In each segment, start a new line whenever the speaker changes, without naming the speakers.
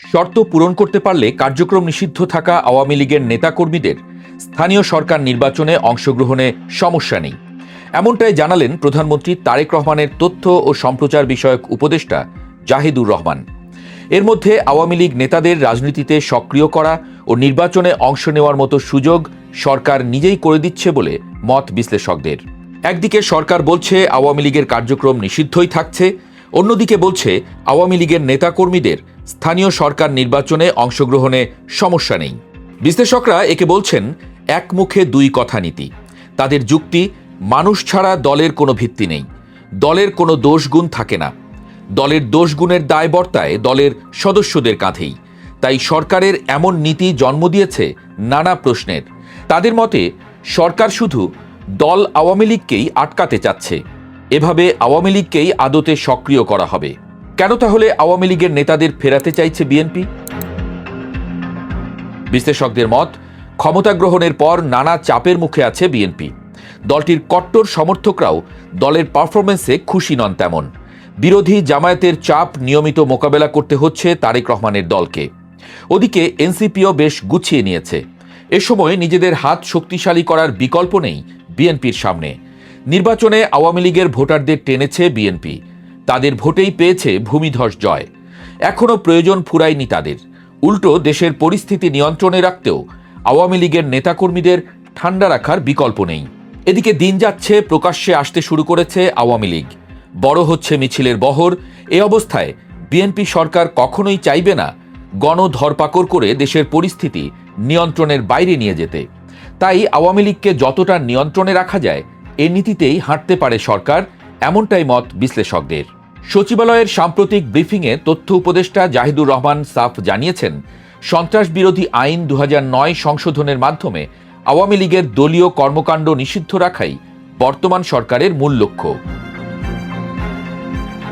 শর্ত পূরণ করতে পারলে কার্যক্রম নিষিদ্ধ থাকা আওয়ামী লীগের নেতাকর্মীদের স্থানীয় সরকার নির্বাচনে অংশগ্রহণে সমস্যা নেই, এমনটাই জানালেন প্রধানমন্ত্রী তারেক রহমানের তথ্য ও সম্প্রচার বিষয়ক উপদেষ্টা জাহিদুর রহমান। এর মধ্যে আওয়ামী লীগ নেতাদের রাজনীতিতে সক্রিয় করা ও নির্বাচনে অংশ নেওয়ার মতো সুযোগ সরকার নিজেই করে দিচ্ছে বলে মত বিশ্লেষকদের। একদিকে সরকার বলছে আওয়ামী লীগের কার্যক্রম নিষিদ্ধই থাকছে, অন্যদিকে বলছে আওয়ামী লীগের নেতাকর্মীদের স্থানীয় সরকার নির্বাচনে অংশগ্রহণে সমস্যা নেই। বিশ্লেষকরা একে বলছেন এক মুখে দুই কথা নীতি। তাদের যুক্তি, মানুষ ছাড়া দলের কোনো ভিত্তি নেই, দলের কোনো দোষগুণ থাকে না, দলের দোষগুণের দায় বর্তায় দলের সদস্যদের কাঁধেই। তাই সরকারের এমন নীতি জন্ম দিয়েছে নানা প্রশ্নের। তাদের মতে সরকার শুধু দল আওয়ামী লীগকেই আটকাতে চাচ্ছে, এভাবে আওয়ামী লীগকেই আদতে সক্রিয় করা হবে। কেন তাহলে আওয়ামী লীগের নেতাদের ফেরাতে চাইছে বিএনপি? বিশ্লেষকদের মত, ক্ষমতা গ্রহণের পর নানা চাপের মুখে আছে বিএনপি। দলটির কট্টর সমর্থকরাও দলের পারফরমেন্সে খুশি নন তেমন। বিরোধী জামায়াতের চাপ নিয়মিত মোকাবেলা করতে হচ্ছে তারেক রহমানের দলকে। ওদিকে এনসিপিও বেশ গুছিয়ে নিয়েছে। এ সময় নিজেদের হাত শক্তিশালী করার বিকল্প নেই বিএনপির সামনে। নির্বাচনে আওয়ামী লীগের ভোটারদের টেনেছে বিএনপি, তাদের ভোটেই পেয়েছে ভূমিধস জয়। এখনও প্রয়োজন ফুরায়নি তাদের। উল্টো দেশের পরিস্থিতি নিয়ন্ত্রণে রাখতেও আওয়ামী লীগের নেতাকর্মীদের ঠান্ডা রাখার বিকল্প নেই। এদিকে দিন যাচ্ছে, প্রকাশ্যে আসতে শুরু করেছে আওয়ামী লীগ, বড় হচ্ছে মিছিলের বহর। এ অবস্থায় বিএনপি সরকার কখনোই চাইবে না গণধরপাকড় করে দেশের পরিস্থিতি নিয়ন্ত্রণের বাইরে নিয়ে যেতে। তাই আওয়ামী লীগকে যতটা নিয়ন্ত্রণে রাখা যায় এ নীতিতেই হাঁটতে পারে সরকার, এমনটাই মত বিশ্লেষকদের। সচিবালয়ের সাম্প্রতিক ব্রিফিংয়ে তথ্য উপদেষ্টা জাহিদুর রহমান সাফ জানিয়েছেন, সন্ত্রাস বিরোধী আইন 2009 সংশোধনের মাধ্যমে আওয়ামী লীগের দলীয় কর্মকাণ্ড নিষিদ্ধ রাখাই বর্তমান সরকারের মূল লক্ষ্য।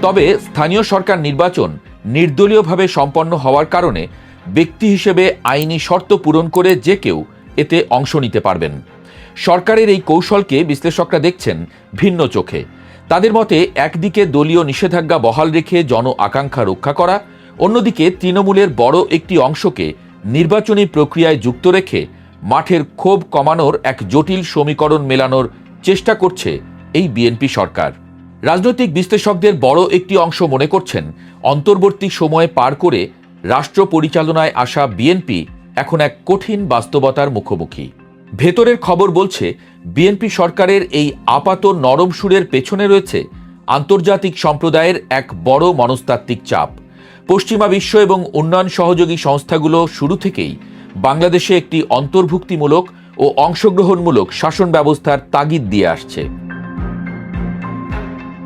তবে স্থানীয় সরকার নির্বাচন নির্দলীয়ভাবে সম্পন্ন হওয়ার কারণে ব্যক্তি হিসেবে আইনি শর্ত পূরণ করে যে কেউ এতে অংশ নিতে পারবেন। সরকারের এই কৌশলকে বিশ্লেষকরা দেখছেন ভিন্ন চোখে। তাদের মতে একদিকে দলীয় নিষেধাজ্ঞা বহাল রেখে জন আকাঙ্ক্ষা রক্ষা করা, অন্যদিকে তৃণমূলের বড় একটি অংশকে নির্বাচনী প্রক্রিয়ায় যুক্ত রেখে মাঠের ক্ষোভ কমানোর এক জটিল সমীকরণ মেলানোর চেষ্টা করছে এই বিএনপি সরকার। রাজনৈতিক বিশ্লেষকদের বড় একটি অংশ মনে করছেন, অন্তর্বর্তী সময়ে পার করে রাষ্ট্র পরিচালনায় আসা বিএনপি এখন এক কঠিন বাস্তবতার মুখোমুখি। ভেতরের খবর বলছে, বিএনপি সরকারের এই আপাত নরম সুরের পেছনে রয়েছে আন্তর্জাতিক সম্প্রদায়ের এক বড় মনস্তাত্ত্বিক চাপ। পশ্চিমা বিশ্ব এবং উন্নয়ন সহযোগী সংস্থাগুলো শুরু থেকেই বাংলাদেশে একটি অন্তর্ভুক্তিমূলক ও অংশগ্রহণমূলক শাসন ব্যবস্থার তাগিদ দিয়ে আসছে।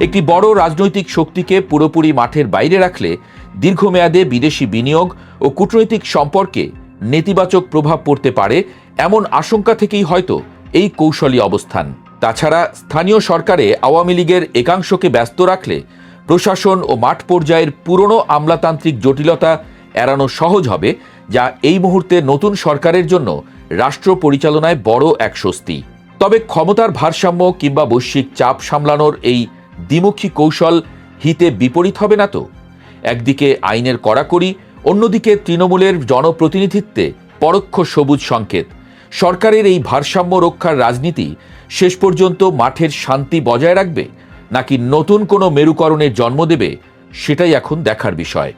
একটি বড় রাজনৈতিক শক্তিকে পুরোপুরি মাঠের বাইরে রাখলে দীর্ঘমেয়াদে বিদেশি বিনিয়োগ ও কূটনৈতিক সম্পর্কে নেতিবাচক প্রভাব পড়তে পারে, এমন আশঙ্কা থেকেই হয়তো এই কৌশলী অবস্থান। তাছাড়া স্থানীয় সরকারে আওয়ামী লীগের একাংশকে ব্যস্ত রাখলে প্রশাসন ও মাঠ পর্যায়ের পুরনো আমলাতান্ত্রিক জটিলতা এড়ানো সহজ হবে, যা এই মুহূর্তে নতুন সরকারের জন্য রাষ্ট্র পরিচালনায় বড় এক স্বস্তি। তবে ক্ষমতার ভারসাম্য কিংবা বৈশ্বিক চাপ সামলানোর এই দ্বিমুখী কৌশল হিতে বিপরীত হবে না তো? একদিকে আইনের কড়াকড়ি, অন্যদিকে তৃণমূলের জনপ্রতিনিধিত্বে পরোক্ষ সবুজ সংকেত। সরকারের এই ভারসাম্য রক্ষার রাজনীতি শেষ পর্যন্ত মাঠের শান্তি বজায় রাখবে নাকি নতুন কোনো মেরুকরণের জন্ম দেবে, সেটাই এখন দেখার বিষয়।